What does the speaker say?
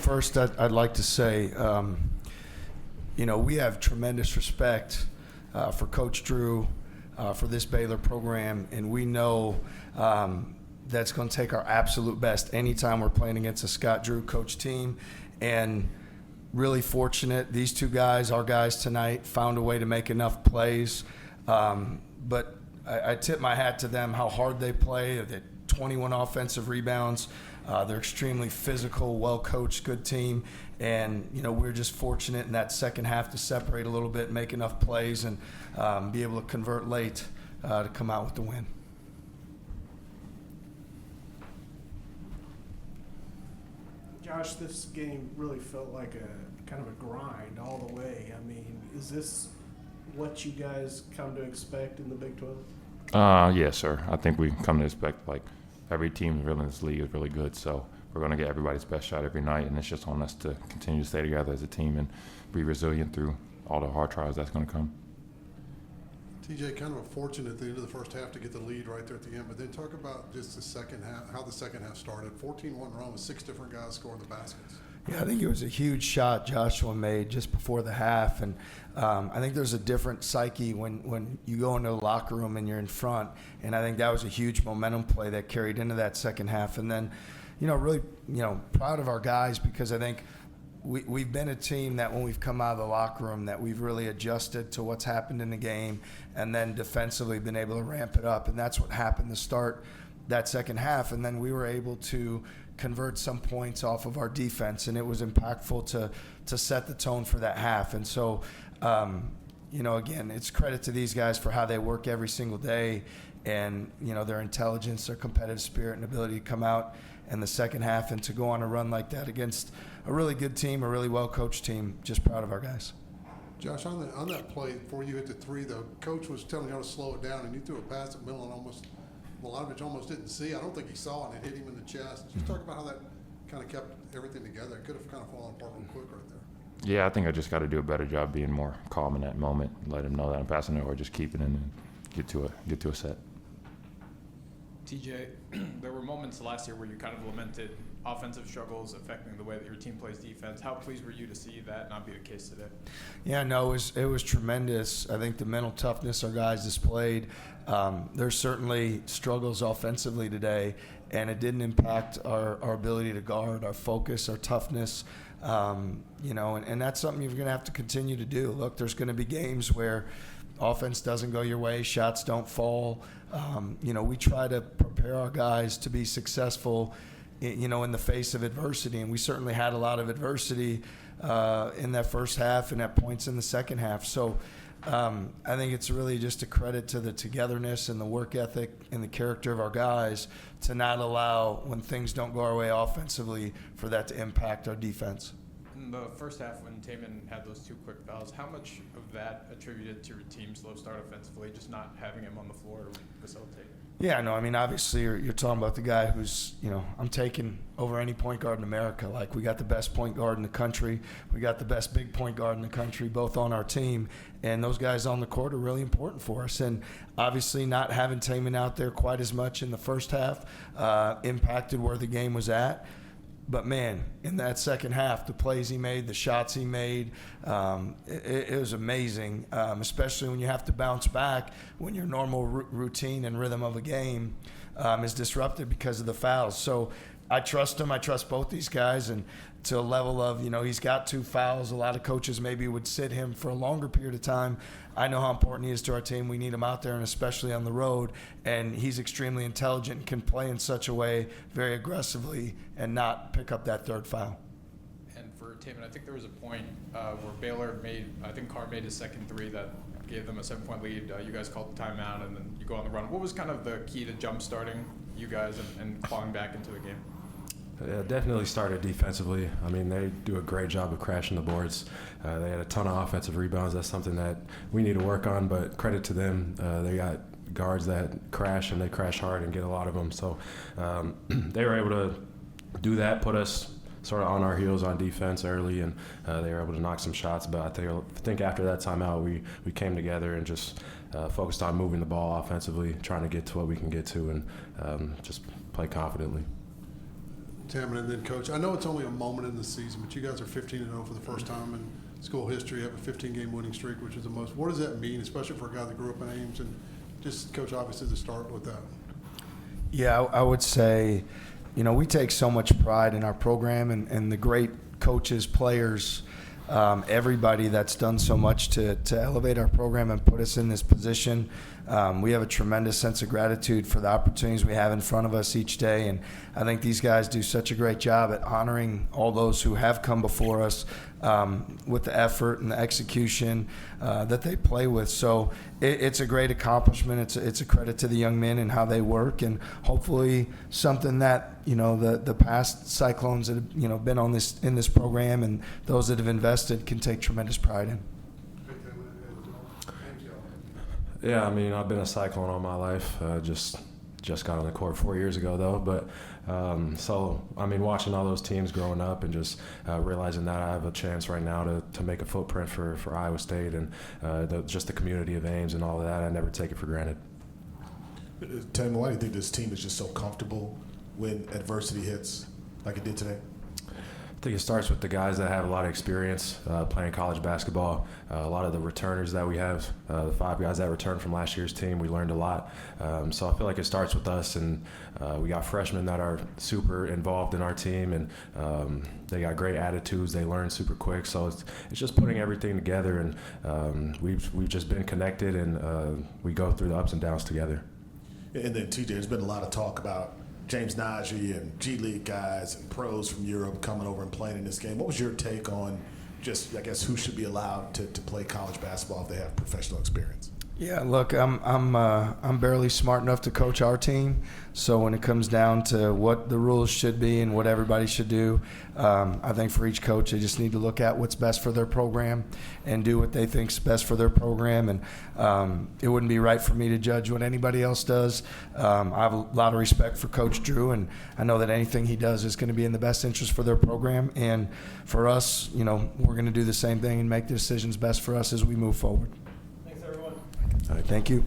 First, I'd like to say, we have tremendous respect for Coach Drew, for this Baylor program, and we know that's going to take our absolute best anytime we're playing against a Scott Drew coach team. And really fortunate, these two guys, our guys tonight, found a way to make enough plays. But I tip my hat to them, how hard they play. They 21 offensive rebounds. They're extremely physical, well-coached, good team. And, we're just fortunate in that second half to separate a little bit, make enough plays, and be able to convert late to come out with the win. Josh, this game really felt like a kind of a grind all the way. I mean, is this what you guys come to expect in the Big 12? Yes, sir. I think we come to expect, every team really in this league is really good, so we're going to get everybody's best shot every night, and it's just on us to continue to stay together as a team and be resilient through all the hard trials that's going to come. TJ, kind of a fortune at the end of the first half to get the lead right there at the end, but then talk about just the second half, how the second half started. 14-1 run with 6 different guys scoring the baskets. Yeah, I think it was a huge shot Joshua made just before the half, and I think there's a different psyche when you go into the locker room and you're in front, and I think that was a huge momentum play that carried into that second half. And then, really, proud of our guys, because I think we've been a team that when we've come out of the locker room that we've really adjusted to what's happened in the game, and then defensively been able to ramp it up, and that's what happened to start that second half. And then we were able to convert some points off of our defense, and it was impactful to set the tone for that half. And so, again, it's credit to these guys for how they work every single day, and their intelligence, their competitive spirit, and ability to come out in the second half and to go on a run like that against a really good team, a really well-coached team. Just proud of our guys. Josh, on that play before you hit the three, the coach was telling you how to slow it down, and you threw a pass at Millen Milovich almost didn't see. I don't think he saw it, and it hit him in the chest. Just talk about how that kind of kept everything together. It could have kind of fallen apart real quick right there. Yeah, I think I just got to do a better job being more calm in that moment, let him know that I'm passing it, or just keep it in and get to a set. TJ, there were moments last year where you kind of lamented offensive struggles affecting the way that your team plays defense. How pleased were you to see that not be the case today? Yeah, no, it was tremendous. I think the mental toughness our guys displayed, there's certainly struggles offensively today, and it didn't impact our ability to guard, our focus, our toughness, and that's something you're going to have to continue to do. Look, there's going to be games where offense doesn't go your way, shots don't fall. We try to prepare our guys to be successful, in the face of adversity, and we certainly had a lot of adversity in that first half and at points in the second half. So I think it's really just a credit to the togetherness and the work ethic and the character of our guys to not allow, when things don't go our way offensively, for that to impact our defense. In the first half, when Tamin had those 2 quick fouls, how much of that attributed to your team's slow start offensively, just not having him on the floor to facilitate? Yeah, no, obviously you're talking about the guy who's, I'm taking over any point guard in America. Like, we got the best point guard in the country. We got the best big point guard in the country, both on our team. And those guys on the court are really important for us. And obviously not having Tamin out there quite as much in the first half impacted where the game was at. But, man, in that second half, the plays he made, the shots he made, it was amazing, especially when you have to bounce back when your normal routine and rhythm of a game is disrupted because of the fouls. So I trust him. I trust both these guys. And to a level of, he's got 2 fouls. A lot of coaches maybe would sit him for a longer period of time. I know how important he is to our team. We need him out there, and especially on the road. And he's extremely intelligent and can play in such a way very aggressively and not pick up that 3rd foul. And for Tamin, I think there was a point where Baylor Carr made his second 3 that gave them a 7-point lead. You guys called the timeout, and then you go on the run. What was kind of the key to jump-starting you guys and clawing back into the game? Definitely started defensively. They do a great job of crashing the boards. They had a ton of offensive rebounds. That's something that we need to work on, but credit to them. They got guards that crash, and they crash hard and get a lot of them. So they were able to do that, put us sort of on our heels on defense early, and they were able to knock some shots. But I think after that timeout, we came together and just focused on moving the ball offensively, trying to get to what we can get to, and just play confidently. Tamin, and then Coach, I know it's only a moment in the season, but you guys are 15-0 for the first time in school history. You have a 15-game winning streak, which is the most. What does that mean, especially for a guy that grew up in Ames? And just, Coach, obviously to start with that. Yeah, I would say, we take so much pride in our program and the great coaches, players, everybody that's done so much to elevate our program and put us in this position. We have a tremendous sense of gratitude for the opportunities we have in front of us each day, and I think these guys do such a great job at honoring all those who have come before us with the effort and the execution that they play with. So it's a great accomplishment. It's a credit to the young men and how they work, and hopefully something that the past Cyclones that have been on in this program and those that have invested can take tremendous pride in. Yeah, I mean, I've been a Cyclone all my life. Just got on the court 4 years ago, though. But so, I mean, watching all those teams growing up and just realizing that I have a chance right now to make a footprint for Iowa State and just the community of Ames and all of that, I never take it for granted. Tamin, why do you think this team is just so comfortable when adversity hits like it did today? I think it starts with the guys that have a lot of experience playing college basketball. A lot of the returners that we have, the 5 guys that returned from last year's team, we learned a lot. So I feel like it starts with us, and we got freshmen that are super involved in our team, and they got great attitudes. They learn super quick. So it's just putting everything together, and we've just been connected, and we go through the ups and downs together. And then, TJ, there's been a lot of talk about James Najee and G League guys and pros from Europe coming over and playing in this game. What was your take on just, I guess, who should be allowed to play college basketball if they have professional experience? Yeah, look, I'm barely smart enough to coach our team, so when it comes down to what the rules should be and what everybody should do, I think for each coach they just need to look at what's best for their program and do what they think's best for their program. And it wouldn't be right for me to judge what anybody else does. I have a lot of respect for Coach Drew, and I know that anything he does is going to be in the best interest for their program. And for us, we're going to do the same thing and make the decisions best for us as we move forward. All right, thank you.